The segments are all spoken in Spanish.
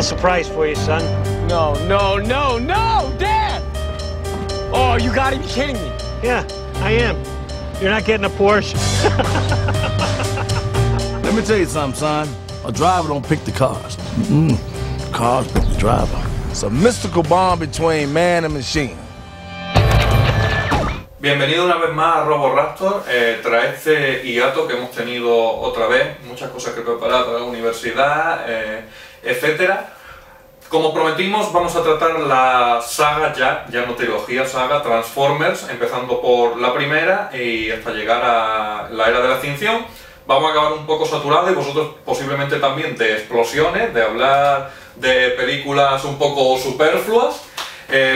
little surprise for you, son. No, no, no, no, Dad! Oh, you gotta be kidding me. Yeah, I am. You're not getting a Porsche. Let me tell you something, son. A driver don't pick the cars. Cars pick the driver. It's a mystical bond between man and machine. Bienvenido una vez más a RoboRaptor, tras este hiato que hemos tenido otra vez, muchas cosas que preparar para la universidad, etcétera. Como prometimos, vamos a tratar la saga ya no trilogía, saga Transformers, empezando por la primera y hasta llegar a la era de la extinción. Vamos a acabar un poco saturados y vosotros posiblemente también de explosiones, de hablar de películas un poco superfluas.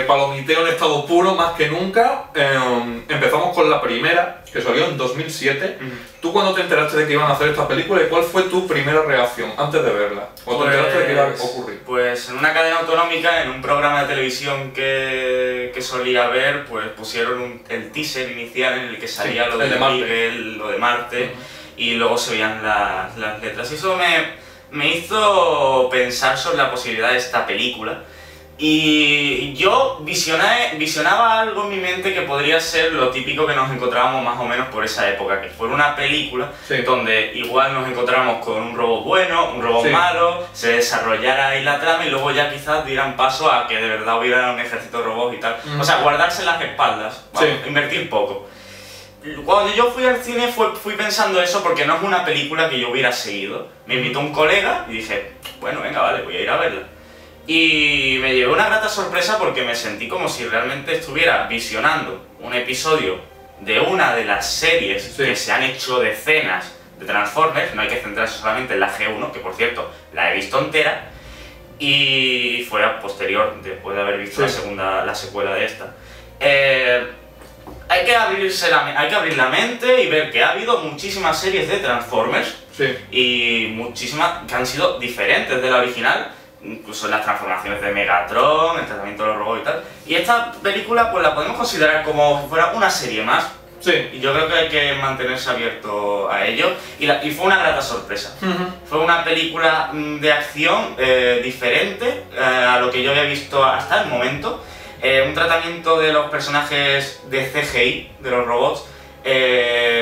Palomiteo en estado puro más que nunca. Empezamos con la primera, que salió en 2007. ¿Tú cuando te enteraste de que iban a hacer esta película y cuál fue tu primera reacción antes de verla? ¿Cuándo te enteraste de que iba a ocurrir? Pues en una cadena autonómica, en un programa de televisión que solía ver, pues pusieron el teaser inicial en el que salía lo de Marte, lo de Marte, y luego se veían las letras. Y eso me hizo pensar sobre la posibilidad de esta película. Y yo visionaba algo en mi mente que podría ser lo típico que nos encontrábamos más o menos por esa época, que fuera una película donde igual nos encontramos con un robot bueno, un robot malo, se desarrollara ahí la trama y luego ya quizás dieran paso a que de verdad hubiera un ejército de robots y tal. O sea, guardarse las espaldas, invertir poco. Cuando yo fui al cine fui pensando eso porque no es una película que yo hubiera seguido. Me invitó un colega y dije, bueno, venga, vale, voy a ir a verla. Y me llevé una grata sorpresa porque me sentí como si realmente estuviera visionando un episodio de una de las series que se han hecho decenas de Transformers. No hay que centrarse solamente en la G1, que por cierto la he visto entera, y fue a posterior, después de haber visto la secuela de esta. Hay que abrir la mente y ver que ha habido muchísimas series de Transformers y muchísimas que han sido diferentes de la original. Incluso las transformaciones de Megatron, el tratamiento de los robots y tal. Y esta película pues la podemos considerar como si fuera una serie más. Y yo creo que hay que mantenerse abierto a ello. Y fue una grata sorpresa. Fue una película de acción diferente a lo que yo había visto hasta el momento. Un tratamiento de los personajes de CGI, de los robots,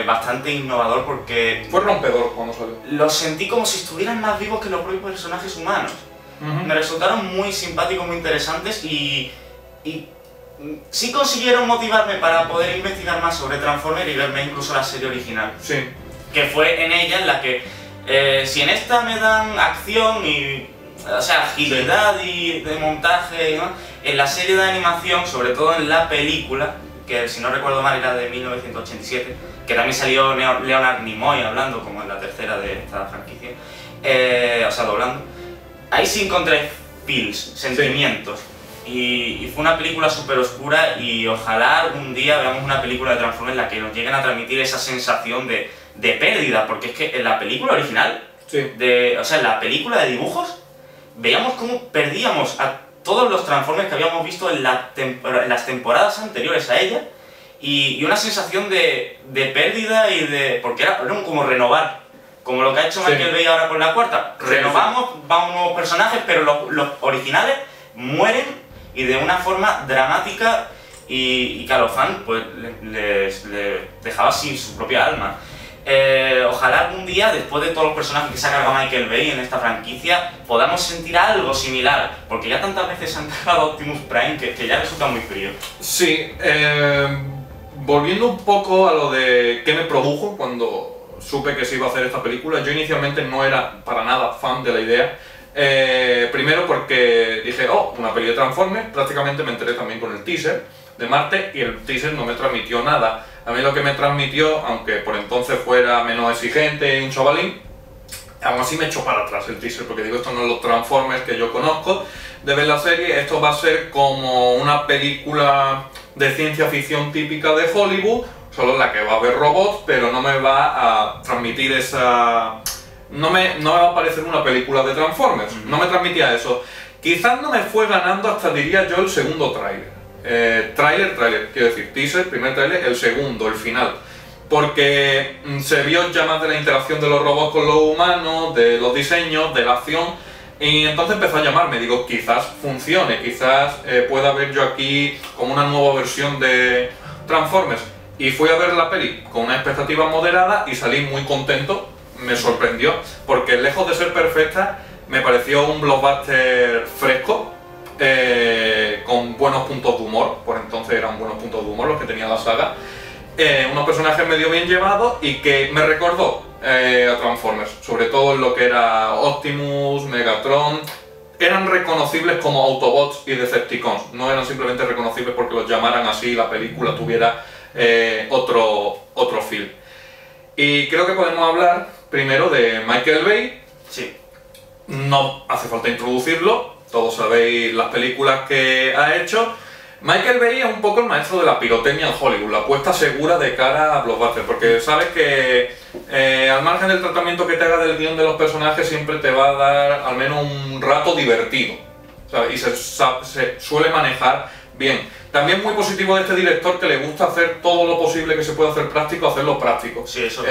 bastante innovador porque... Fue rompedor cuando salió. Los sentí como si estuvieran más vivos que los propios personajes humanos. Me resultaron muy simpáticos, muy interesantes y sí consiguieron motivarme para poder investigar más sobre Transformers y verme incluso la serie original. Que fue en ella en la que, si en esta me dan acción y, o sea, agilidad y de montaje, ¿no? En la serie de animación, sobre todo en la película, que si no recuerdo mal era de 1987, que también salió Leonard Nimoy hablando, como en la tercera de esta franquicia, o sea, doblando. Ahí sí encontré feels, sentimientos, y fue una película súper oscura y ojalá algún día veamos una película de Transformers en la que nos lleguen a transmitir esa sensación de pérdida, porque es que en la película original, o sea, en la película de dibujos, veíamos cómo perdíamos a todos los Transformers que habíamos visto en las temporadas anteriores a ella, y una sensación de pérdida y porque era como renovar. Como lo que ha hecho Michael Bay ahora con la cuarta. Renovamos, van nuevos personajes, pero los originales mueren y de una forma dramática y que a los fans pues, les dejaba sin su propia alma. Ojalá algún día, después de todos los personajes que se ha cargado Michael Bay en esta franquicia, podamos sentir algo similar, porque ya tantas veces han cargado a Optimus Prime que ya resulta muy frío. Volviendo un poco a lo de qué me produjo cuando supe que se iba a hacer esta película, yo inicialmente no era para nada fan de la idea. Primero porque dije, una peli de Transformers, prácticamente me enteré también con el teaser de Marte y el teaser no me transmitió nada. A mí lo que me transmitió, aunque por entonces fuera menos exigente y un chavalín, aún así me echó para atrás el teaser, porque digo, esto no es los Transformers que yo conozco de ver la serie, esto va a ser como una película de ciencia ficción típica de Hollywood, solo en la que va a haber robots, pero no me va a transmitir esa... No me va a parecer una película de Transformers, no me transmitía eso. Quizás no me fue ganando hasta, diría yo, el segundo tráiler. Tráiler, quiero decir, teaser, primer tráiler, el segundo, el final. Porque se vio ya más de la interacción de los robots con los humanos, de los diseños, de la acción, Y entonces empezó a llamarme, digo, quizás funcione, quizás pueda ver yo aquí como una nueva versión de Transformers. Y fui a ver la peli con una expectativa moderada y salí muy contento, me sorprendió, porque lejos de ser perfecta, me pareció un blockbuster fresco, con buenos puntos de humor, por entonces eran buenos puntos de humor los que tenía la saga, unos personajes medio bien llevados y que me recordó a Transformers, sobre todo en lo que era Optimus, Megatron. Eran reconocibles como Autobots y Decepticons, no eran simplemente reconocibles porque los llamaran así y la película tuviera otro feel. Y creo que podemos hablar primero de Michael Bay. Sí. No hace falta introducirlo, todos sabéis las películas que ha hecho. Michael Bay es un poco el maestro de la pirotecnia en Hollywood, la apuesta segura de cara a blockbuster, porque sabes que al margen del tratamiento que te haga del guión de los personajes siempre te va a dar al menos un rato divertido, ¿sabes? Y se suele manejar bien. También muy positivo de este director que le gusta hacer todo lo posible que se pueda hacer práctico, hacerlo práctico. Sí, eso.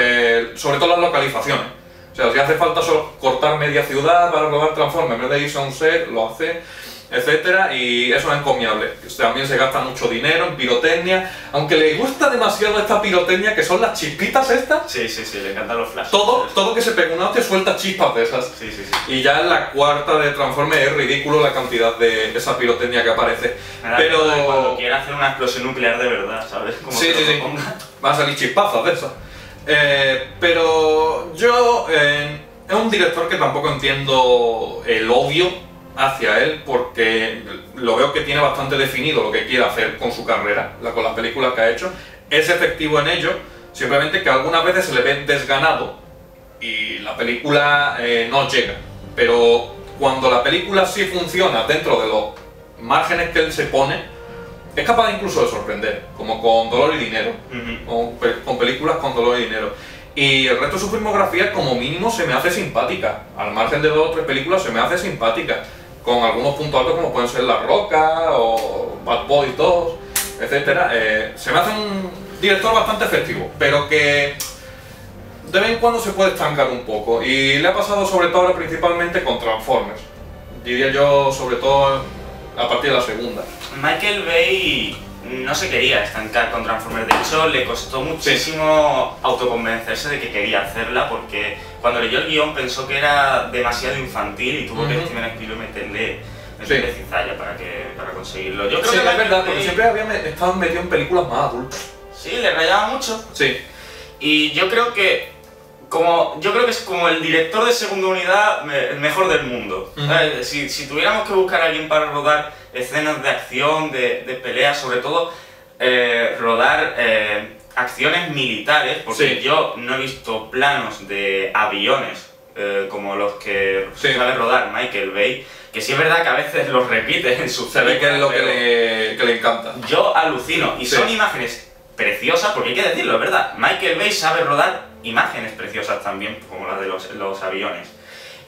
Sobre todo las localizaciones. O sea, si hace falta solo cortar media ciudad para rodar Transformers, en vez de irse a un set, lo hace, etcétera, y eso es encomiable. También se gasta mucho dinero en pirotecnia, aunque le gusta demasiado esta pirotecnia, que son las chispitas estas. Sí, le encantan los flashes. Todo que se pega una hostia suelta chispas de esas. Sí. Y ya en la cuarta de Transformers es ridículo la cantidad de esa pirotecnia que aparece. Pero cuando quiera hacer una explosión nuclear de verdad, ¿sabes? Como sí. ponga. Van a salir chispazos de esas. Pero yo es un director que tampoco entiendo el odio hacia él, porque lo veo que tiene bastante definido lo que quiere hacer con su carrera, con las películas que ha hecho. Es efectivo en ello, simplemente que algunas veces se le ve desganado y la película no llega. Pero cuando la película sí funciona dentro de los márgenes que él se pone, es capaz incluso de sorprender, como con Dolor y Dinero, con películas con Dolor y Dinero. Y el resto de su filmografía, como mínimo, se me hace simpática. Al margen de 2 o 3 películas, se me hace simpática. Con algunos puntos altos como pueden ser La Roca o Bad Boys 2, etc. Se me hace un director bastante efectivo, pero que de vez en cuando se puede estancar un poco. Y le ha pasado sobre todo ahora principalmente con Transformers. Diría yo, sobre todo a partir de la segunda. Michael Bay no se quería estancar con Transformers, de hecho le costó muchísimo autoconvencerse de que quería hacerla, porque cuando leyó el guión pensó que era demasiado infantil y tuvo que Steven Spielberg meterle cizalla para conseguirlo. Yo creo que es verdad, porque siempre había estado metido en películas más adultas. Sí, le rayaba mucho. Sí. Y yo creo que es como el director de segunda unidad el mejor del mundo. Si tuviéramos que buscar a alguien para rodar escenas de acción, de pelea, sobre todo rodar acciones militares, porque yo no he visto planos de aviones como los que sabe rodar Michael Bay, que sí es verdad que a veces los repite en sus películas. Se ve que es lo que le encanta. Yo alucino, y son imágenes preciosas, porque hay que decirlo, es verdad, Michael Bay sabe rodar imágenes preciosas también, como las de los aviones.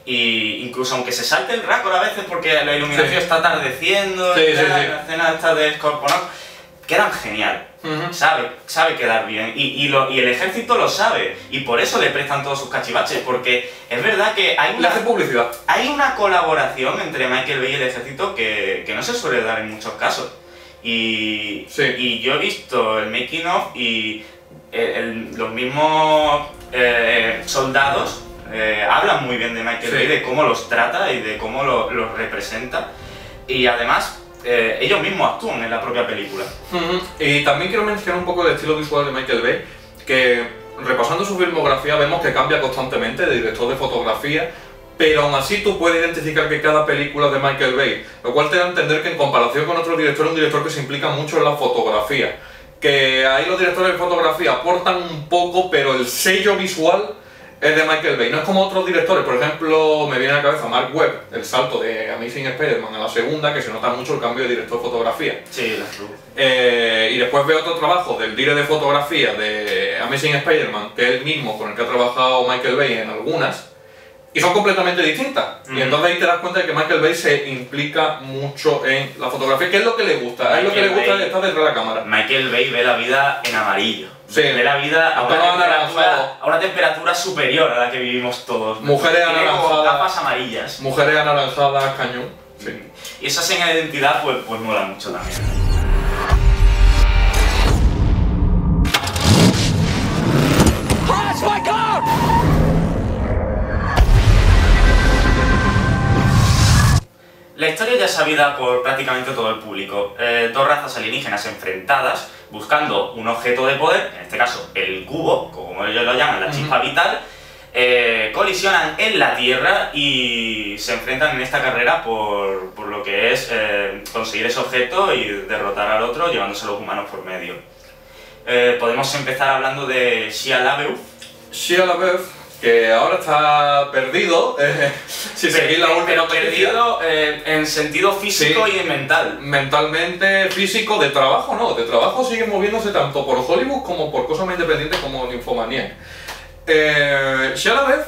Y incluso aunque se salte el récord a veces porque la iluminación está atardeciendo, la escena está descorponada, quedan genial. Sabe quedar bien, y el ejército lo sabe, y por eso le prestan todos sus cachivaches, porque es verdad que hay una colaboración entre Michael Bay y el ejército que no se suele dar en muchos casos. Y yo he visto el making of y los mismos soldados hablan muy bien de Michael Bay, de cómo los trata y de cómo los representa, y además ellos mismos actúan en la propia película. Y también quiero mencionar un poco el estilo visual de Michael Bay, que repasando su filmografía vemos que cambia constantemente de director de fotografía, pero aún así tú puedes identificar que cada película es de Michael Bay, lo cual te da a entender que en comparación con otro director es un director que se implica mucho en la fotografía. Que ahí los directores de fotografía aportan un poco, pero el sello visual es de Michael Bay. No es como otros directores, por ejemplo, me viene a la cabeza Mark Webb, el salto de Amazing Spider-Man a la segunda, que se nota mucho el cambio de director de fotografía. Sí, la cruz. Y después veo otro trabajo del director de fotografía de Amazing Spider-Man, que es el mismo con el que ha trabajado Michael Bay en algunas, y son completamente distintas. Y Ujú. entonces ahí te das cuenta de que Michael Bay se implica mucho en la fotografía, que es lo que le gusta. Es lo que le Michael gusta Bay. de estar detrás de la cámara. Michael Bay ve la vida en amarillo. Sí. Ve la vida a Tono anaranjado. una temperatura superior a la que vivimos todos. Mujeres Tiene como anaranjadas. gafas amarillas. Mujeres anaranjadas, cañón. Sí. Y esa seña de identidad pues mola mucho también. Crash my car! La historia ya es sabida por prácticamente todo el público. Dos razas alienígenas enfrentadas, buscando un objeto de poder, en este caso el cubo, como ellos lo llaman, la chispa vital, colisionan en la Tierra y se enfrentan en esta carrera por lo que es conseguir ese objeto y derrotar al otro llevándose a los humanos por medio. Podemos empezar hablando de Shia LaBeouf. Shia LaBeouf, que ahora está perdido, si seguís la última pero noticia. perdido en sentido físico Sí. y mental. Mentalmente, físico, de trabajo no, de trabajo sigue moviéndose tanto por Hollywood como por cosas más independientes como Nymphomaniac. Shia LaBeouf,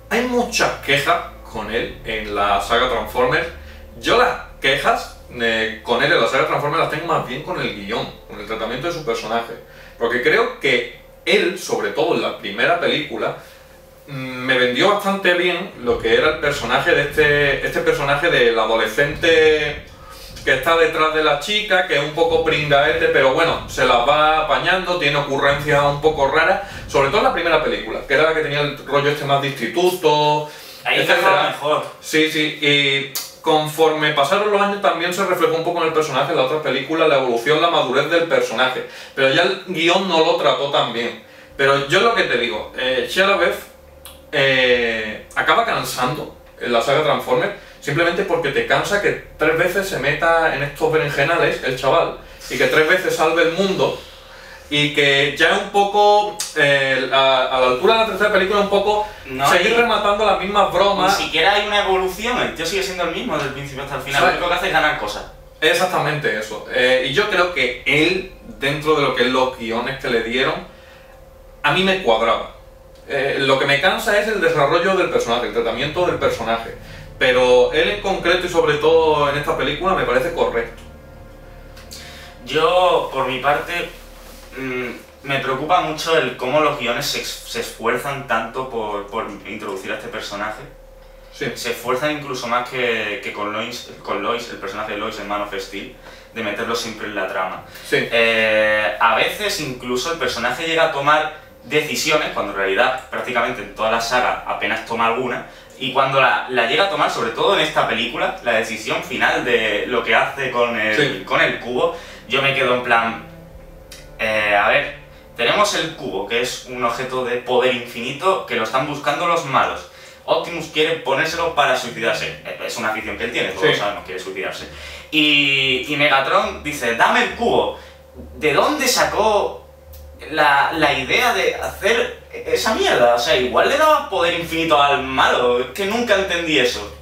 hay muchas quejas con él en la saga Transformers. Yo las quejas con él en la saga Transformers las tengo más bien con el guión, con el tratamiento de su personaje. Porque creo que él, sobre todo en la primera película, me vendió bastante bien lo que era el personaje de este personaje del adolescente que está detrás de la chica, que es un poco pringaete, pero bueno, se las va apañando, tiene ocurrencias un poco raras, sobre todo en la primera película, que era la que tenía el rollo este más de instituto, Ahí etcétera. encajaba mejor. Sí, sí, y conforme pasaron los años también se reflejó un poco en el personaje, en la otra película, la evolución, la madurez del personaje, pero ya el guión no lo trató tan bien. Pero yo lo que te digo, Shia LaBeouf acaba cansando en la saga Transformers, simplemente porque te cansa que 3 veces se meta en estos berenjenales, el chaval, y que 3 veces salve el mundo, y que ya es un poco, a la altura de la tercera película, un poco No seguir hay- rematando las mismas Ni bromas. siquiera hay una evolución, el tío sigue siendo el mismo desde el principio hasta el final. Sí. Lo único que hace es ganar cosas. Exactamente eso. Y yo creo que él, dentro de lo que es los guiones que le dieron, a mí me cuadraba. Lo que me cansa es el desarrollo del personaje, el tratamiento del personaje. Pero él en concreto y sobre todo en esta película me parece correcto. Yo, por mi parte, me preocupa mucho el cómo los guiones se esfuerzan tanto por introducir a este personaje. Sí. Se esfuerzan incluso más que con Lois, el personaje de Lois en Man of Steel, de meterlo siempre en la trama. Sí. A veces incluso el personaje llega a tomar decisiones, cuando en realidad prácticamente en toda la saga apenas toma alguna, y cuando la llega a tomar, sobre todo en esta película, la decisión final de lo que hace con Sí. el cubo, yo me quedo en plan, a ver, tenemos el cubo, que es un objeto de poder infinito que lo están buscando los malos. Optimus quiere ponérselo para suicidarse. Es una afición que él tiene, todos Sí. sabemos, quiere suicidarse. Y Megatron dice, dame el cubo. ¿De dónde sacó la idea de hacer esa mierda? O sea, igual le daba poder infinito al malo. Es que nunca entendí eso.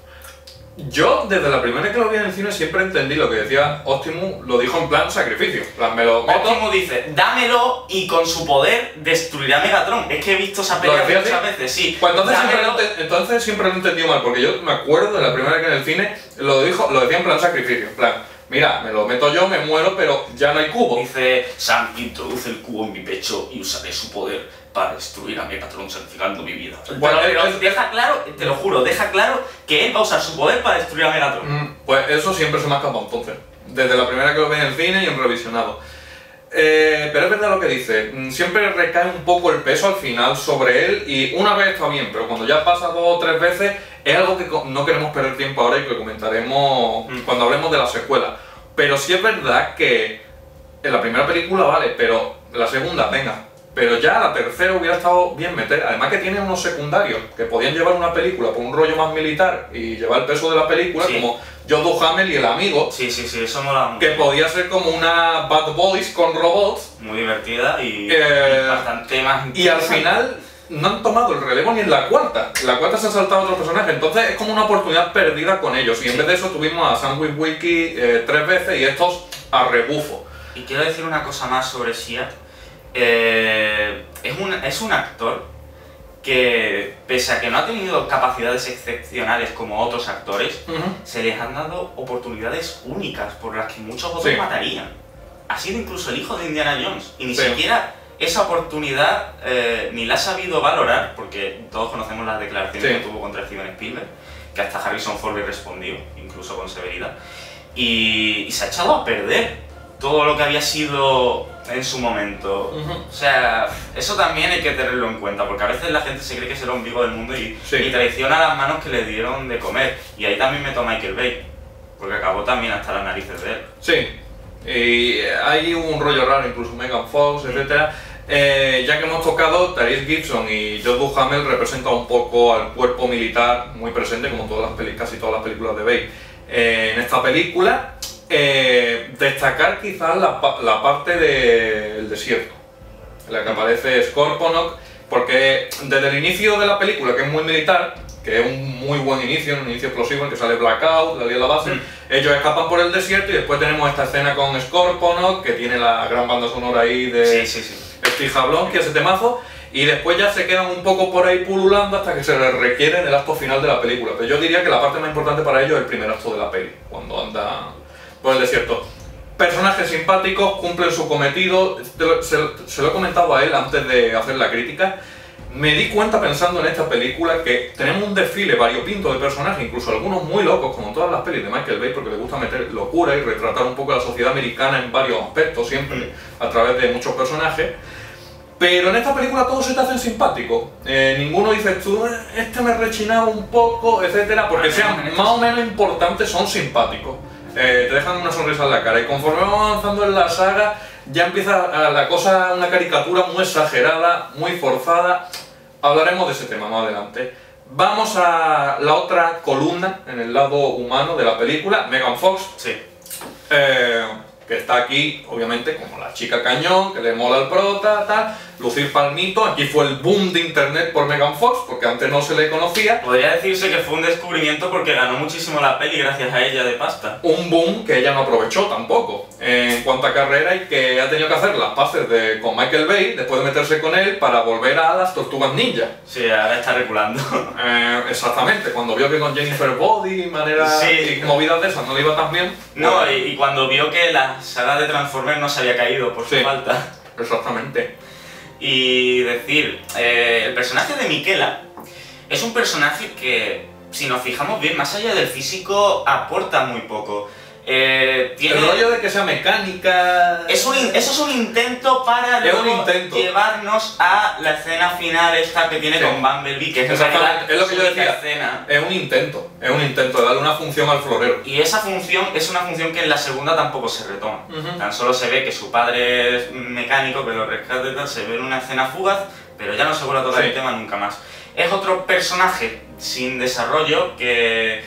Yo, desde la primera vez que lo vi en el cine, siempre entendí lo que decía Optimus, lo dijo en plan sacrificio. En plan, me lo meto. Optimus dice, dámelo y con su poder destruirá a Megatron. Es que he visto esa pelea ¿Lo decía muchas así? veces, sí. Pues entonces Dámelo. entonces siempre lo he entendido mal, porque yo me acuerdo de la primera vez que en el cine lo decía en plan sacrificio, en plan, mira, me lo meto yo, me muero, pero ya no hay cubo. Dice, Sam introduce el cubo en mi pecho y usaré su poder para destruir a Megatron sacrificando mi vida. Bueno, Pero deja claro, te lo juro, deja claro que él va a usar su poder para destruir a Megatron. Pues eso siempre se me ha escapado entonces, desde la primera que lo vi en el cine y en revisionado. Pero es verdad lo que dice, siempre recae un poco el peso al final sobre él y una vez está bien, pero cuando ya pasa 2 o 3 veces es algo que no queremos perder tiempo ahora y que comentaremos cuando hablemos de la secuela. Pero sí es verdad que en la primera película vale, pero la segunda, venga. Pero ya la tercera hubiera estado bien meter. Además que tiene unos secundarios que podían llevar una película por un rollo más militar y llevar el peso de la película, Sí. como Joe Duhamel y el amigo, Sí, eso mola mucho. que podía ser como una Bad Boys con robots. Muy divertida y bastante más Y al interesante. final no han tomado el relevo ni en la cuarta. En la cuarta se ha saltado otro personaje, entonces es como una oportunidad perdida con ellos. Y en vez de eso tuvimos a Sam Witwicky 3 veces y estos a rebufo. Y quiero decir una cosa más sobre Shia. Es un actor que, pese a que no ha tenido capacidades excepcionales como otros actores, se les han dado oportunidades únicas por las que muchos otros matarían. Ha sido incluso el hijo de Indiana Jones, y ni siquiera esa oportunidad ni la ha sabido valorar, porque todos conocemos las declaraciones que tuvo contra Steven Spielberg, que hasta Harrison Ford le respondió, incluso con severidad, y se ha echado a perder todo lo que había sido en su momento. O sea, eso también hay que tenerlo en cuenta, porque a veces la gente se cree que es el ombligo del mundo y traiciona las manos que le dieron de comer. Y ahí también meto a Michael Bay, porque acabó también hasta las narices de él. Sí, y hay un rollo raro, incluso Megan Fox, etc. Ya que hemos tocado, Tyrese Gibson y Josh Duhamel representan un poco al cuerpo militar muy presente, como casi todas las películas de Bay. En esta película, destacar quizás la parte del desierto, en la que aparece Scorponok, porque desde el inicio de la película, que es muy militar, que es un muy buen inicio, un inicio explosivo en el que sale Blackout, la lía de la base, ellos escapan por el desierto y después tenemos esta escena con Scorponok, que tiene la gran banda sonora ahí de Steve Jablon, que es ese temazo, y después ya se quedan un poco por ahí pululando hasta que se les requiere en el acto final de la película. Pero yo diría que la parte más importante para ellos es el primer acto de la peli, cuando anda por el desierto. Personajes simpáticos, cumplen su cometido. Se lo he comentado a él antes de hacer la crítica. Me di cuenta pensando en esta película que tenemos un desfile variopinto de personajes, incluso algunos muy locos, como en todas las pelis de Michael Bay, porque le gusta meter locura y retratar un poco la sociedad americana en varios aspectos, siempre a través de muchos personajes. Pero en esta película todos se te hacen simpáticos. Ninguno dice tú, este me rechinaba un poco, etcétera, porque sean más o menos importantes, son simpáticos. Te dejan una sonrisa en la cara, y conforme vamos avanzando en la saga ya empieza la cosa, una caricatura muy exagerada, muy forzada. Hablaremos de ese tema más adelante. Vamos a la otra columna en el lado humano de la película, Megan Fox, que está aquí obviamente como la chica cañón, que le mola el prota, tal, lucir palmito. Aquí fue el boom de internet por Megan Fox, porque antes no se le conocía. Podría decirse que fue un descubrimiento porque ganó muchísimo la peli gracias a ella de pasta. Un boom que ella no aprovechó tampoco en cuanto a carrera, y que ha tenido que hacer las paces con Michael Bay después de meterse con él para volver a las Tortugas Ninja. Sí, ahora está reculando. Exactamente, cuando vio que con Jennifer Body y movidas de esas no le iba tan bien. No, y cuando vio que la saga de Transformers no se había caído por su falta. Exactamente. Y decir, el personaje de Miquela es un personaje que, si nos fijamos bien, más allá del físico, aporta muy poco. Tiene... El rollo de que sea mecánica... Eso es un intento para llevarnos a la escena final esta que tiene con Bumblebee, que es lo que yo decía, escena. Es un intento de darle una función al florero. Y esa función es una función que en la segunda tampoco se retoma. Tan solo se ve que su padre es mecánico, que lo rescata y tal, se ve en una escena fugaz, pero ya no se vuelve a tocar el tema nunca más. Es otro personaje sin desarrollo que...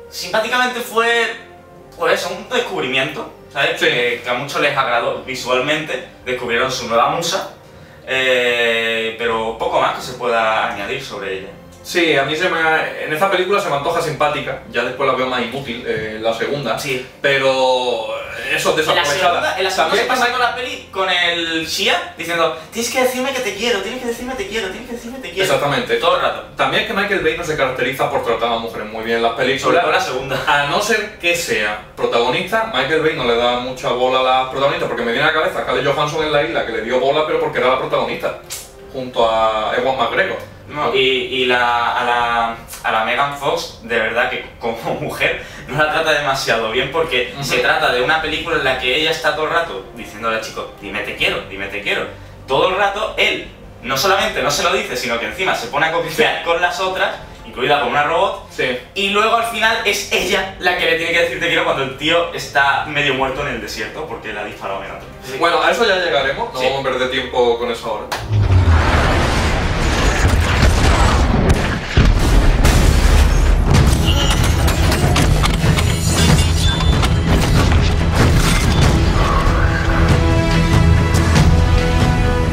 simpáticamente fue, pues, un descubrimiento, ¿sabes? Que a muchos les agradó visualmente, descubrieron su nueva musa, pero poco más que se pueda añadir sobre ella. Sí, a mí en esta película se me antoja simpática, ya después la veo más inútil en la segunda, pero eso es desaprovechada. En la segunda se pasa con la peli con el Shia diciendo tienes que decirme que te quiero, tienes que decirme te quiero, tienes que decirme te quiero. Exactamente. Todo el rato. También es que Michael Bay no se caracteriza por tratar a las mujeres muy bien en las películas. Sobre todo la segunda. A no ser que sea protagonista, Michael Bay no le da mucha bola a las protagonistas, porque me viene a la cabeza Scarlett Johansson en La Isla, que le dio bola pero porque era la protagonista, junto a Ewan McGregor. No, y a la Megan Fox, de verdad que como mujer no la trata demasiado bien, porque se trata de una película en la que ella está todo el rato diciéndole al chico, dime te quiero, dime te quiero. Todo el rato él no solamente no se lo dice, sino que encima se pone a coquetear con las otras, incluida con una robot, y luego al final es ella la que le tiene que decir te quiero cuando el tío está medio muerto en el desierto porque le ha disparado a Megan. Bueno, a eso ya llegaremos, no vamos a perder tiempo con eso ahora.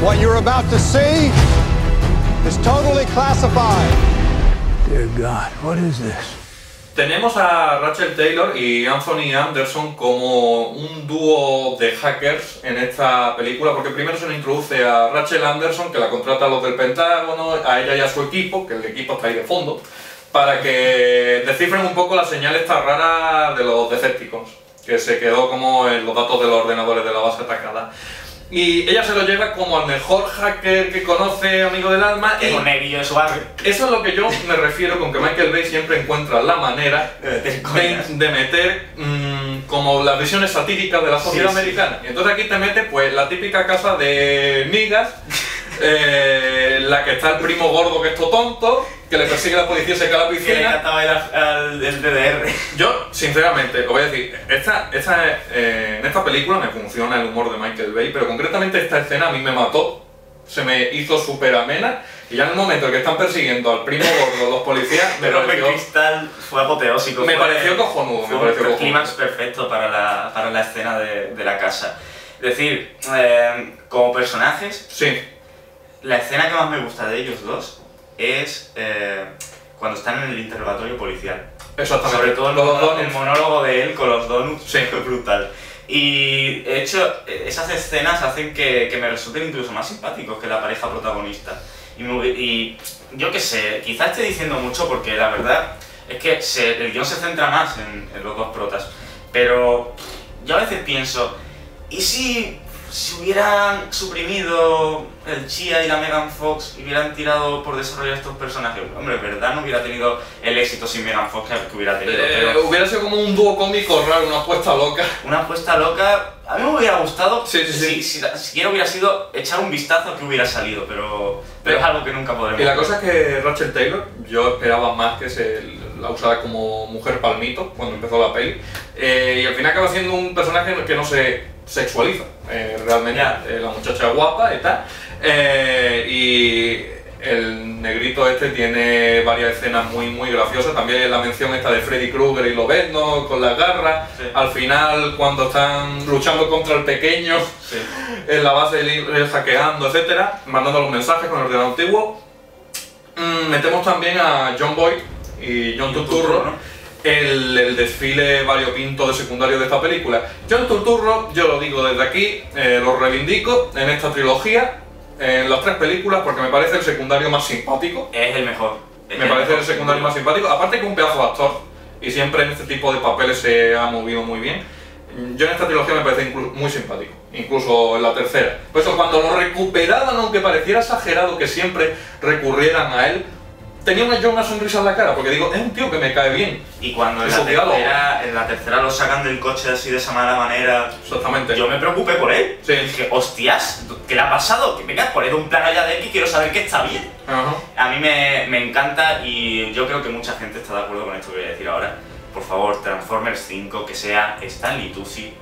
What you're about to see is totally classified. Dear God, what is this? Tenemos a Rachel Taylor y Anthony Anderson como un dúo de hackers en esta película, porque primero se nos introduce a Rachel Anderson, que la contrata a los del Pentágono, a ella y a su equipo, que el equipo está ahí de fondo, para que descifren un poco la señal esta rara de los Decepticons, que se quedó como en los datos de los ordenadores de la base atacada. Y ella se lo lleva como al mejor hacker que conoce, amigo del alma. Es un neguillo de su barrio. Eso es lo que yo me refiero con que Michael Bay siempre encuentra la manera de meter como las visiones satíricas de la sociedad americana. Y entonces aquí te mete pues la típica casa de migas, la que está el primo gordo que es todo tonto, que le persigue la policía y se cae a la Que le piscina. encantaba ir al DDR. Yo, sinceramente, os voy a decir, en esta película me funciona el humor de Michael Bay, pero concretamente esta escena a mí me mató, se me hizo súper amena, y ya en el momento en que están persiguiendo al primo gordo los policías, me Pero pareció, Cristal fue apoteósico. me fue- pareció cojonudo, Fue me pareció un cojonudo. clímax perfecto para la escena de la casa. Es decir, como personajes, Sí, la escena que más me gusta de ellos dos es cuando están en el interrogatorio policial. exactamente. Sobre todo Los donuts. el monólogo de él con los donuts, Sí. fue brutal. Y de hecho, esas escenas hacen que me resulten incluso más simpáticos que la pareja protagonista. Y yo qué sé, quizás esté diciendo mucho porque la verdad es que el guión se centra más en los dos protas. Pero yo a veces pienso, ¿y si hubieran suprimido el Chia y la Megan Fox y hubieran tirado por desarrollar estos personajes? Hombre, en verdad no hubiera tenido el éxito sin Megan Fox que hubiera tenido. Pero Hubiera sido como un dúo cómico raro, una apuesta loca. una apuesta loca, a mí me hubiera gustado, Sí, sí, sí. si siquiera hubiera sido echar un vistazo a que hubiera salido, pero es algo que nunca podremos Y la ver. cosa es que Rachel Taylor, yo esperaba más que se la usara como mujer palmito cuando empezó la peli, y al final acaba siendo un personaje que no se sexualiza, realmente. Ya. La muchacha es guapa y tal, y el negrito este tiene varias escenas muy graciosas, también la mención esta de Freddy Krueger y Lobezno con las garras, Sí. al final cuando están luchando contra el pequeño Sí. en la base hackeando, etcétera, mandando los mensajes con el ordenador antiguo. Metemos también a John Boyd y John Turturro, ¿no? el desfile variopinto de secundario de esta película. John Turturro, yo lo digo desde aquí, lo reivindico en esta trilogía, en las tres películas, porque me parece el secundario más simpático. Es el mejor. Me parece el secundario más simpático, aparte que un pedazo de actor, y siempre en este tipo de papeles se ha movido muy bien. Yo en esta trilogía me parece muy simpático, incluso en la tercera. Por eso cuando lo recuperaban, aunque pareciera exagerado que siempre recurrieran a él, tenía una sonrisa en la cara, porque digo, es un tío que me cae bien. Y cuando en Esos la tercera lo sacan del coche así de esa mala manera, Exactamente. yo me preocupé por él. Sí. Dije, hostias, ¿qué le ha pasado? Que venga, poned un plano allá de él y quiero saber que está bien. Ajá. A mí me encanta y yo creo que mucha gente está de acuerdo con esto que voy a decir ahora. Por favor, Transformers 5, que sea Stanley Tucci,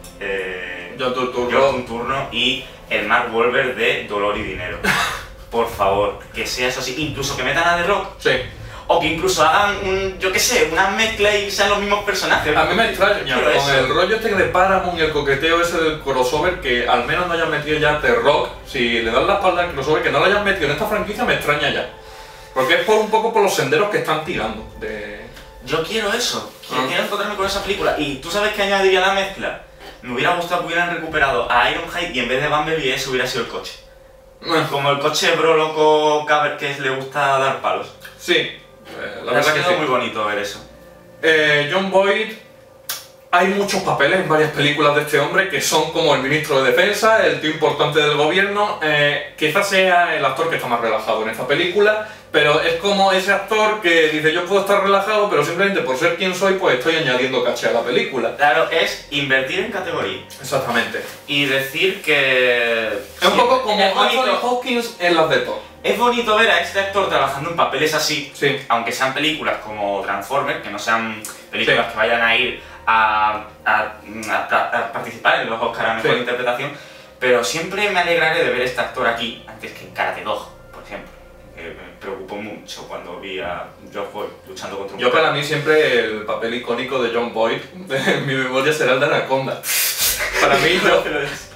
John Turturro. John Turturro y el Mark Wahlberg de Dolor y Dinero. Por favor, que sea eso así. Incluso que metan a The Rock. Sí. O que incluso hagan yo qué sé, una mezcla y sean los mismos personajes. A mí me extraña, Pero con eso. el rollo este de Paramount y el coqueteo ese del crossover, que al menos no hayan metido ya The Rock. Si le dan la espalda al crossover, que no lo hayan metido en esta franquicia, me extraña ya. Porque es un poco por los senderos que están tirando. Yo quiero eso. Ah. Quiero encontrarme con esa película. Y tú sabes que añadiría la mezcla. Me hubiera gustado que hubieran recuperado a Ironhide y en vez de Bumblebee ese hubiera sido el coche. Como el coche bro loco caber que le gusta dar palos. Sí, la Ha verdad que sido sí. muy bonito ver eso. John Boyd, hay muchos papeles en varias películas de este hombre que son como el ministro de defensa, el tío importante del gobierno. Quizás sea el actor que está más relajado en esta película, pero es como ese actor que dice yo puedo estar relajado, pero simplemente por ser quien soy pues estoy añadiendo caché a la película. Claro, es invertir en categoría Exactamente. y decir que... Es un poco como es Anthony bonito, Hopkins en las de Thor. es bonito ver a este actor trabajando en papeles así, Sí. aunque sean películas como Transformers, que no sean películas Sí. que vayan a ir a participar en los Oscars a Mejor Sí. Interpretación, pero siempre me alegraré de ver a este actor aquí antes que en Karate Dog, por ejemplo, que me preocupó mucho cuando vi a Josh Boyd luchando contra un Yo perro. para mí siempre el papel icónico de John Boyd, en mi memoria será el de Anaconda. Para mí,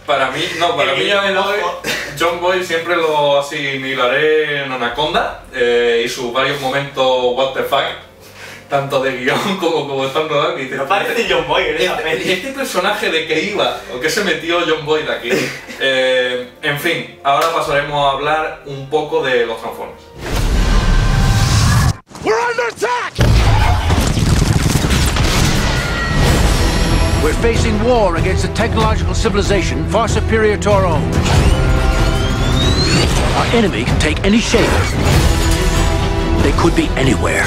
para mí John Boyd siempre lo asimilaré en Anaconda y sus varios momentos what the fuck tanto de guión como están rodados, que dices, No parece John Boyd en esa peli. este personaje de que iba, o que se metió John Boyd aquí. En fin, ahora pasaremos a hablar un poco de los Transformers. We're under attack! We're facing war against a technological civilization far superior to our own. Our enemy can take any shape. They could be anywhere.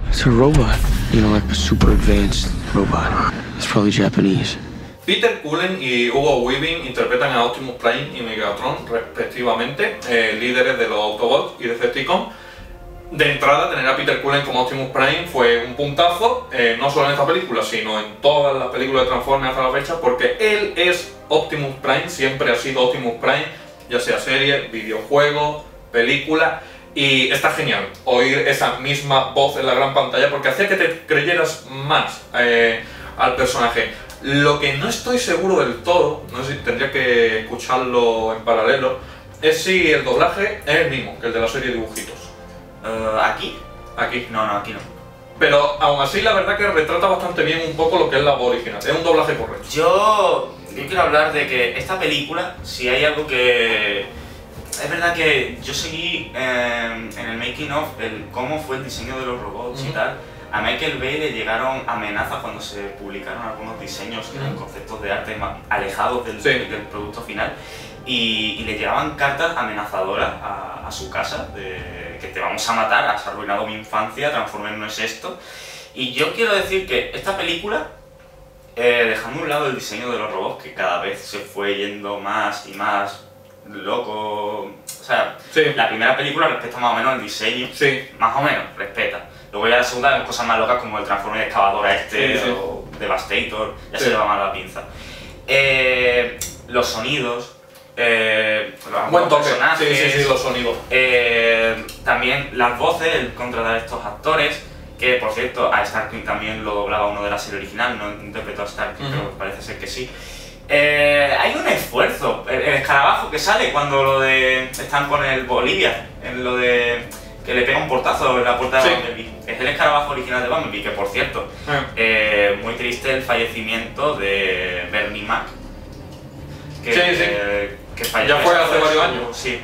It's a robot, you know, like a super advanced robot. It's probably Japanese. Peter Cullen y Hugo Weaving interpretan a Optimus Prime y Megatron respectivamente, líderes de los Autobots y Decepticons. De entrada, tener a Peter Cullen como Optimus Prime fue un puntazo, no solo en esta película, sino en todas las películas de Transformers hasta la fecha, porque él es Optimus Prime, siempre ha sido Optimus Prime, ya sea serie, videojuego, película, y está genial oír esa misma voz en la gran pantalla porque hacía que te creyeras más al personaje. Lo que no estoy seguro del todo, no sé si tendría que escucharlo en paralelo, es si el doblaje es el mismo que el de la serie de dibujitos. ¿Aquí? Aquí. No, aquí no. Pero aún así la verdad que retrata bastante bien un poco lo que es la voz original, es un doblaje correcto. Yo quiero hablar de que esta película, si hay algo que... Es verdad que yo seguí en el making of cómo fue el diseño de los robots y tal. A Michael Bay le llegaron amenazas cuando se publicaron algunos diseños que eran conceptos de arte más alejados del producto final y le llegaban cartas amenazadoras a su casa de que te vamos a matar, has arruinado mi infancia, Transformers no es esto. Y yo quiero decir que esta película, dejando a un lado el diseño de los robots que cada vez se fue yendo más y más loco, o sea, la primera película respeta más o menos el diseño, más o menos respeta. Luego ya la segunda vemos cosas más locas como el Transformer excavadora o Devastator, ya se le va más la pinza. Los sonidos, buen toque. Personajes, los sonidos. También las voces, el contratar a estos actores, que por cierto a Starkey también lo doblaba uno de la serie original, no interpretó a Starkey, pero parece ser que sí. Hay un esfuerzo, el escarabajo que sale cuando están con el Bolivia, en lo de que le pega un portazo en la puerta de Bumblebee. Es el escarabajo original de Bumblebee, que por cierto, muy triste el fallecimiento de Bernie Mac, que falleció. Ya fue hace varios años. Sí.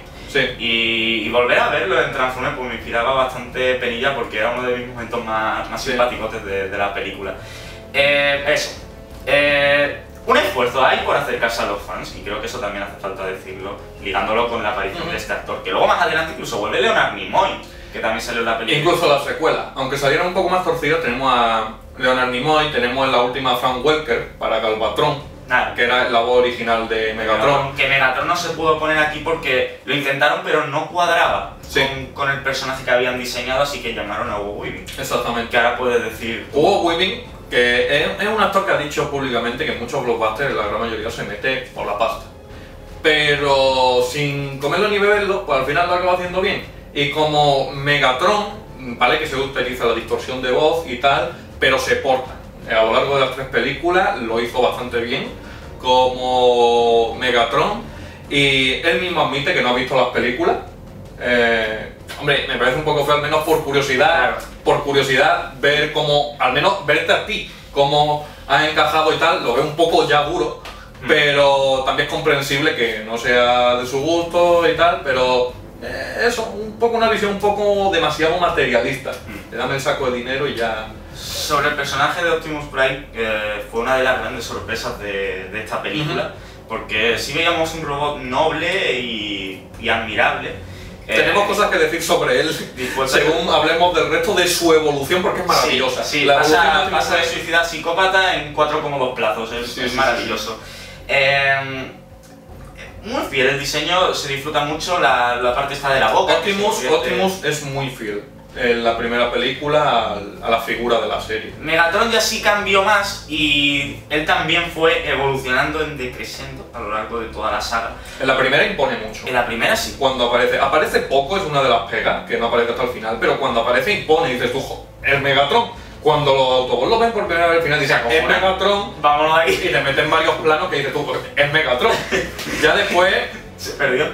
Y volver a verlo en Transformers pues me inspiraba bastante penilla porque era uno de mis momentos más simpáticos de la película. Un esfuerzo hay por acercarse a los fans, y creo que eso también hace falta decirlo, ligándolo con la aparición de este actor, que luego más adelante incluso vuelve Leonard Nimoy, que también salió en la película. Incluso la secuela, aunque salieron un poco más torcidos, tenemos a Leonard Nimoy, tenemos en la última a Frank Welker para Galvatron, que era la voz original de Megatron. Que Megatron no se pudo poner aquí porque lo intentaron pero no cuadraba con el personaje que habían diseñado, así que llamaron a Hugo Weaving. Exactamente. Que ahora puedes decir... Hugo Weaving, que es un actor que ha dicho públicamente que en muchos blockbusters, la gran mayoría, se mete por la pasta. Pero sin comerlo ni beberlo, pues al final lo acaba haciendo bien. Y como Megatron, vale que se utiliza la distorsión de voz y tal, pero se porta. A lo largo de las 3 películas lo hizo bastante bien como Megatron, y él mismo admite que no ha visto las películas. Hombre, me parece un poco feo, al menos por curiosidad, ver cómo, al menos verte a ti, cómo has encajado y tal, lo veo un poco ya duro, pero también es comprensible que no sea de su gusto y tal, pero eso, un poco una visión un poco demasiado materialista. Le dame el saco de dinero y ya... Sobre el personaje de Optimus Prime, fue una de las grandes sorpresas de esta película, porque sí veíamos un robot noble y admirable. Tenemos cosas que decir sobre él, según hablemos del resto de su evolución, porque es maravillosa. Sí, pasa de suicida a psicópata en 4 cómodos plazos, es maravilloso. Muy fiel, el diseño se disfruta mucho, la parte esta de la boca. Optimus es muy fiel. en la primera película a la figura de la serie. Megatron ya sí cambió más y él también fue evolucionando en decreciendo a lo largo de toda la saga. En la primera impone mucho. En la primera sí. Cuando aparece poco, es una de las pegas, que no aparece hasta el final, pero cuando aparece impone y dices tú, es Megatron. Cuando los Autobots lo ven por primera vez al final dicen, es Megatron, vámonos de aquí. Y te meten varios planos que dices tú, es Megatron. Ya después se perdió.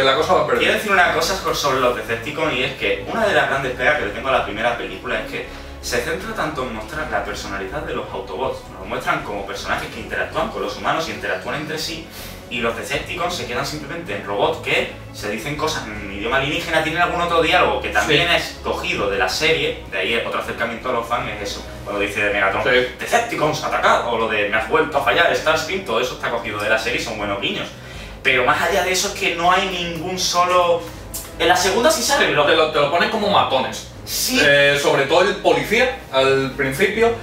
La cosa va a perder. Quiero decir una cosa sobre los Decepticons, y es que una de las grandes pegas que le tengo a la primera película es que se centra tanto en mostrar la personalidad de los Autobots. Nos muestran como personajes que interactúan con los humanos y interactúan entre sí, y los Decepticons se quedan simplemente en robots que se dicen cosas en idioma alienígena, tienen algún otro diálogo que también es cogido de la serie. De ahí otro acercamiento a los fans es eso, cuando dice de Megatron, Decepticons, atacad, o lo de me has vuelto a fallar, Starscream, todo eso está cogido de la serie y son buenos guiños. Pero más allá de eso es que no hay ningún solo... En la segunda sí se arregló. Te lo ponen como matones. Sí. Sobre todo el policía, al principio.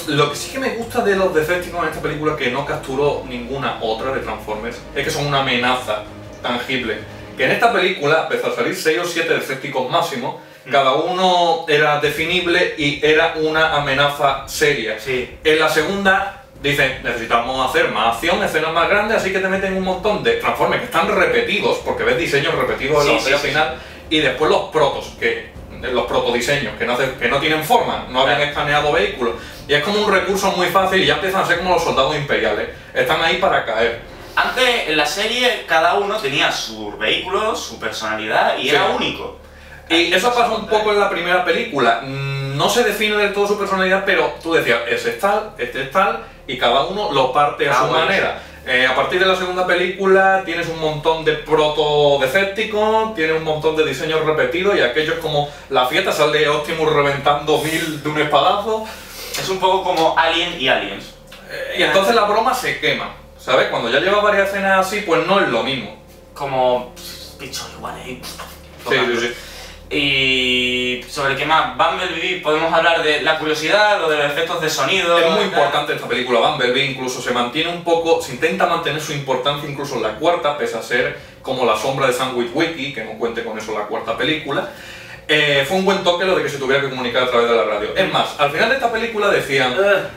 Lo que sí que me gusta de los Decepticons en esta película, que no capturó ninguna otra de Transformers, es que son una amenaza tangible. Que en esta película, empezó a salir 6 o 7 Decepticons máximo, cada uno era definible y era una amenaza seria. Sí. En la segunda dicen, necesitamos hacer más acción, escenas más grandes, así que te meten un montón de Transformers que están repetidos, porque ves diseños repetidos en la batalla final, y después los protos, los protodiseños, que no tienen forma, no habían escaneado vehículos, y es como un recurso muy fácil y ya empiezan a ser como los soldados imperiales, están ahí para caer. Antes en la serie cada uno tenía sus vehículos, su personalidad y era único. Y eso pasa un poco en la primera película, no se define del todo su personalidad, pero tú decías, ese es tal, este es tal, y cada uno lo parte a su manera. A partir de la segunda película tienes un montón de proto-Decepticons, tienes un montón de diseños repetidos y aquello es como la fiesta, sale Optimus reventando 1000 de un espadazo. Es un poco como Alien y Aliens. Y entonces la broma se quema, ¿sabes? Cuando ya lleva varias escenas así, pues no es lo mismo. Como bichos iguales. Sí. Y sobre qué más, Bumblebee, podemos hablar de la curiosidad o de los efectos de sonido. Es muy importante esta película, Bumblebee, incluso se mantiene un poco, se intenta mantener su importancia incluso en la cuarta, pese a ser como la sombra de Sam Witwicky, que no cuente con eso en la cuarta película. Fue un buen toque lo de que se tuviera que comunicar a través de la radio. Es más, al final de esta película decían,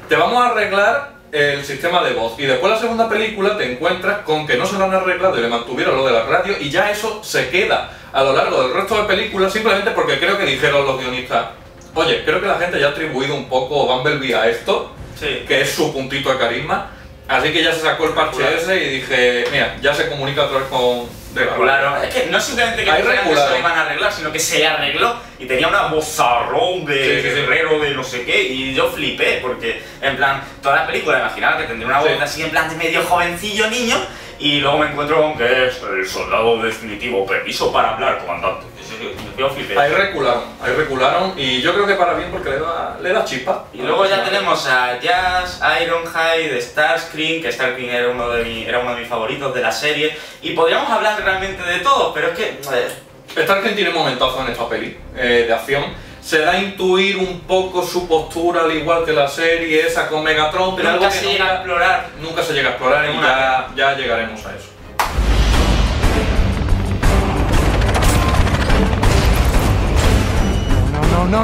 te vamos a arreglar el sistema de voz, y después la segunda película te encuentras con que no se lo han arreglado y le mantuvieron lo de la radio, y ya eso se queda a lo largo del resto de películas simplemente porque creo que dijeron los guionistas, oye, creo que la gente ya ha atribuido un poco Bumblebee a esto, que es su puntito de carisma, así que ya se sacó el parche ese y dije, mira, ya se comunica otra vez con... Claro, es que no simplemente que se lo iban a arreglar, sino que se arregló y tenía una vozarrón de guerrero de no sé qué, y yo flipé porque, en plan, toda la película imaginaba que tendría una voz así en plan de medio jovencillo niño, y luego me encuentro con que es el soldado definitivo, permiso para hablar, comandante. Yo flipé. Ahí recularon y yo creo que para bien porque le da chispa. Y luego ya tenemos a Jazz, Ironhide, Starscream, que Starscream era uno de mis favoritos de la serie, y podríamos hablar realmente de todos, pero es que... Starscream tiene un momentazo en esta peli de acción. Se da a intuir un poco su postura, al igual que la serie esa con Megatron, pero nunca se llega a explorar. Nunca se llega a explorar y ya llegaremos a eso. No!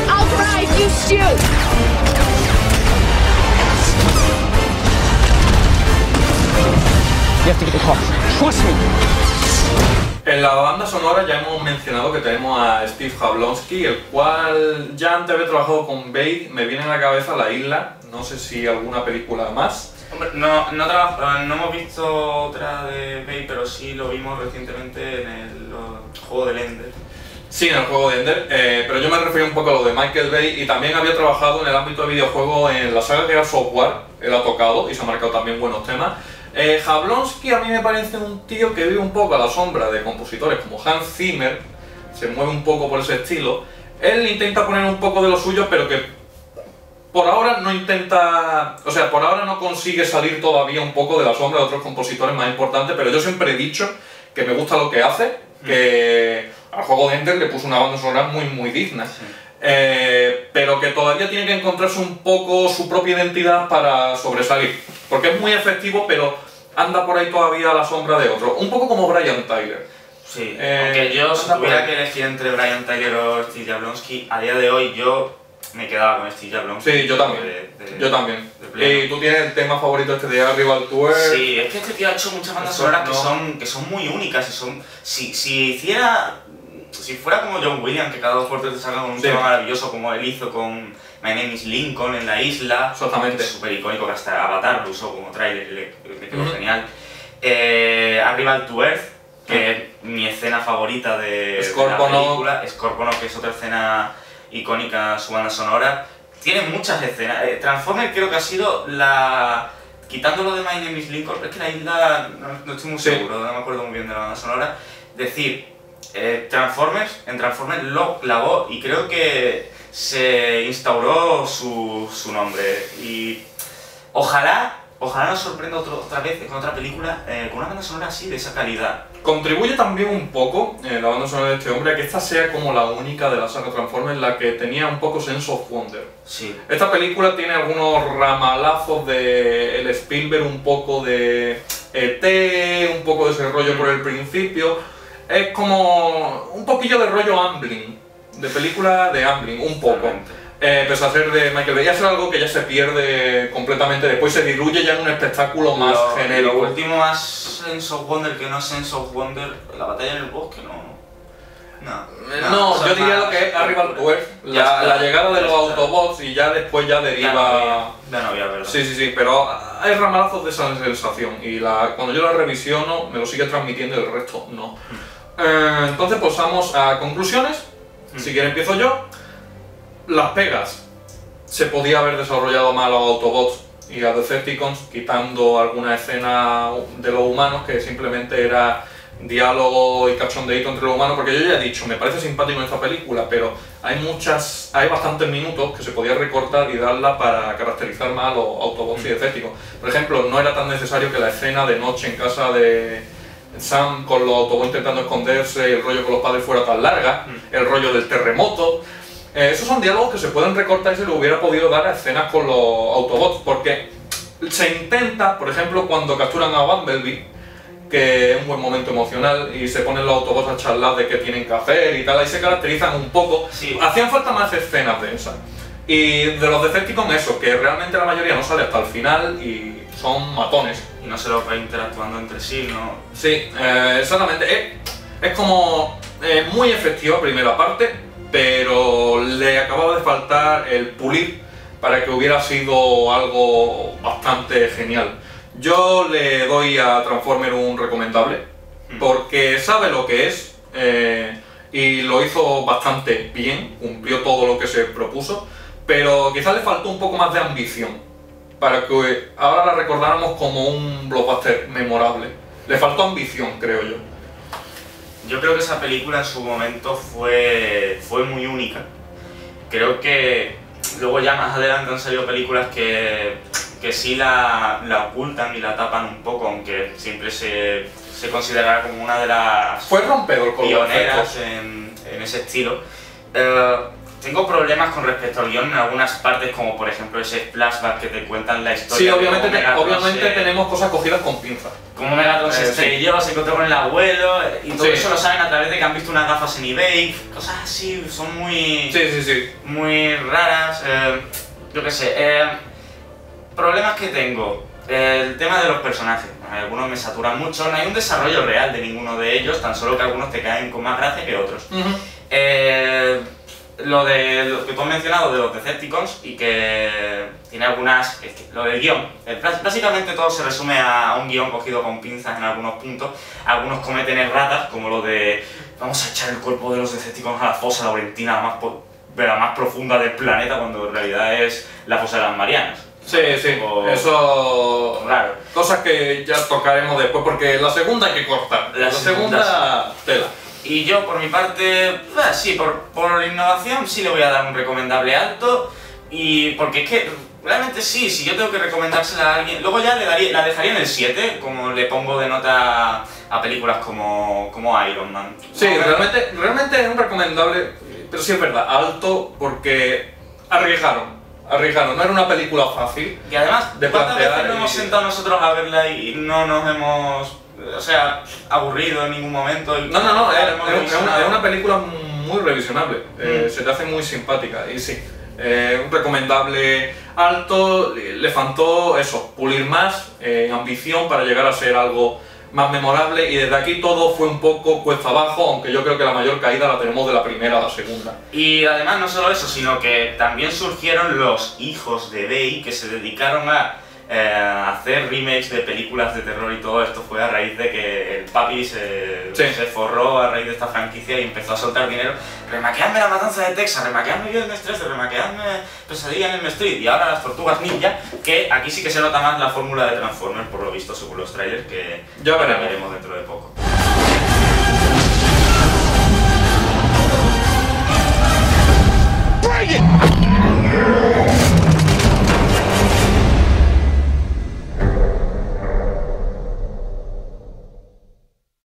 I'll drive, you shoot! You have to get the car. Trust me. En la banda sonora ya hemos mencionado que tenemos a Steve Jablonsky, el cual ya antes había trabajado con Bale, me viene a la cabeza La Isla, no sé si alguna película más. Hombre, no hemos visto otra de Bale, pero sí lo vimos recientemente en el juego de Ender. Sí, en el juego de Ender, pero yo me refiero un poco a lo de Michael Bay, y también había trabajado en el ámbito de videojuegos en la saga Gears Software, él ha tocado y se ha marcado también buenos temas. Jablonsky a mí me parece un tío que vive un poco a la sombra de compositores como Hans Zimmer, se mueve un poco por ese estilo. Él intenta poner un poco de lo suyo, pero que por ahora no intenta, o sea, por ahora no consigue salir todavía un poco de la sombra de otros compositores más importantes, pero yo siempre he dicho que me gusta lo que hace, que al juego de Ender le puso una banda sonora muy digna. pero que todavía tiene que encontrarse un poco su propia identidad para sobresalir. Porque es muy efectivo, pero anda por ahí todavía a la sombra de otro. Un poco como Brian Tyler. Sí, aunque yo si tuviera que elegir entre Brian Tyler o Steve Jablonsky, a día de hoy yo me quedaba con Steve Jablonsky. Sí, yo también. Yo también. ¿Y tú tienes el tema favorito este de Arrival to Earth? Sí, es que este tío ha hecho muchas bandas sonoras que son muy únicas y son... Si fuera como John Williams, que cada 2 por 3 te saca con un tema maravilloso como él hizo con My Name is Lincoln en la isla, exactamente, que es súper icónico, que hasta Avatar lo usó como trailer y le quedó genial. Arrival to Earth, que es mi escena favorita de la película, Scorponok, que es otra escena icónica, su banda sonora. Tiene muchas escenas. Transformers creo que ha sido la... Quitándolo de My Name is Lincoln, es que la isla no estoy muy seguro, no me acuerdo muy bien de la banda sonora. Decir, en Transformers lo clavó y creo que se instauró su nombre. Y ojalá nos sorprenda otra vez con otra película con una banda sonora así, de esa calidad. Contribuye también un poco la banda sonora de este hombre a que esta sea como la única de la saga Transformers en la que tenía un poco sense of wonder. Sí. Esta película tiene algunos ramalazos de el Spielberg, un poco de ET, un poco de ese rollo por el principio. Es como un poquillo de rollo Amblin, de película de Amblin, un poco. Pese a ser de Michael Bay, ya es algo que ya se pierde completamente, después se diluye ya en un espectáculo más genérico. Lo último más Sense of Wonder que no Sense of Wonder, la batalla en el bosque, No, yo diría lo que es Arrival to Earth, la llegada de los Autobots y ya después ya deriva... Ya no había, ¿verdad? Sí, pero hay ramalazos de esa sensación y cuando yo la revisiono me lo sigue transmitiendo y el resto no. Entonces pasamos a conclusiones. Si quieres empiezo yo. Las pegas. Se podía haber desarrollado más a los Autobots y a Decepticons, quitando alguna escena de los humanos que simplemente era diálogo y cachondeíto entre los humanos, porque yo ya he dicho, me parece simpático en esta película, pero hay bastantes minutos que se podía recortar y darla para caracterizar más a los Autobots y Decepticons. Por ejemplo, no era tan necesario que la escena de noche en casa de Sam con los Autobots intentando esconderse y el rollo con los padres fuera tan larga, el rollo del terremoto. Esos son diálogos que se pueden recortar y se le hubiera podido dar a escenas con los Autobots, porque se intenta, por ejemplo, cuando capturan a Bumblebee, que es un buen momento emocional, y se ponen los Autobots a charlar de qué tienen que hacer y tal, ahí se caracterizan un poco. Sí. Hacían falta más escenas de esas. Y de los Decepticons eso, que realmente la mayoría no sale hasta el final y son matones. Y no se los ve interactuando entre sí, ¿no? Sí, exactamente. Es como muy efectiva primera parte, pero le acababa de faltar el pulir para que hubiera sido algo bastante genial. Yo le doy a Transformer un recomendable, porque sabe lo que es y lo hizo bastante bien, cumplió todo lo que se propuso, pero quizás le faltó un poco más de ambición para que ahora la recordáramos como un blockbuster memorable. Le faltó ambición, creo yo. Yo creo que esa película en su momento fue muy única. Creo que luego ya más adelante han salido películas que sí la ocultan y la tapan un poco, aunque siempre se considerará como una de las fue rompedor con pioneras en ese estilo. Tengo problemas con respecto al guión en algunas partes, como por ejemplo ese flashback que te cuentan la historia. Sí, obviamente tenemos cosas cogidas con pinzas. Como Megatron se estrelló, se encontró con el abuelo, y todo eso lo saben a través de que han visto unas gafas en eBay, cosas así, son muy... muy raras, yo qué sé. Problemas que tengo, el tema de los personajes, algunos me saturan mucho, no hay un desarrollo real de ninguno de ellos, tan solo que algunos te caen con más gracia que otros. Lo que tú has mencionado de los Decepticons y que tiene algunas... lo del guión, básicamente todo se resume a un guión cogido con pinzas en algunos puntos. Algunos cometen erratas, como lo de vamos a echar el cuerpo de los Decepticons a la fosa laurentina, la más profunda del planeta, cuando en realidad es la fosa de las Marianas. Sí, eso... raro. Cosas que ya tocaremos después, porque la segunda hay que cortar. La segunda tela. Y yo, por mi parte, sí, por innovación sí le voy a dar un recomendable alto. Y porque es que, realmente sí, si yo tengo que recomendársela a alguien... Luego ya la dejaría en el 7, como le pongo de nota a películas como Iron Man. Sí, realmente es un recomendable, pero sí es verdad, alto porque arriesgaron, no era una película fácil. Y además, de ¿cuántas veces plantear nos hemos sentado nosotros a verla y no nos hemos, o sea, aburrido en ningún momento? Y No, hemos es revisionado? una película muy revisionable, se te hace muy simpática y sí, un recomendable. Alto, le faltó eso, pulir más, ambición para llegar a ser algo más memorable, y desde aquí todo fue un poco cuesta abajo, aunque yo creo que la mayor caída la tenemos de la primera a la segunda. Y además no solo eso, sino que también surgieron los hijos de Bay que se dedicaron a hacer remakes de películas de terror, y todo esto fue a raíz de que el papi se forró a raíz de esta franquicia y empezó a soltar dinero. Remaqueadme La Matanza de Texas, remaqueadme Viernes 13, remaqueadme Pesadilla en Elm Street, y ahora las Tortugas Ninja, que aquí sí que se nota más la fórmula de Transformers, por lo visto, según los trailers, que ya veremos dentro de poco.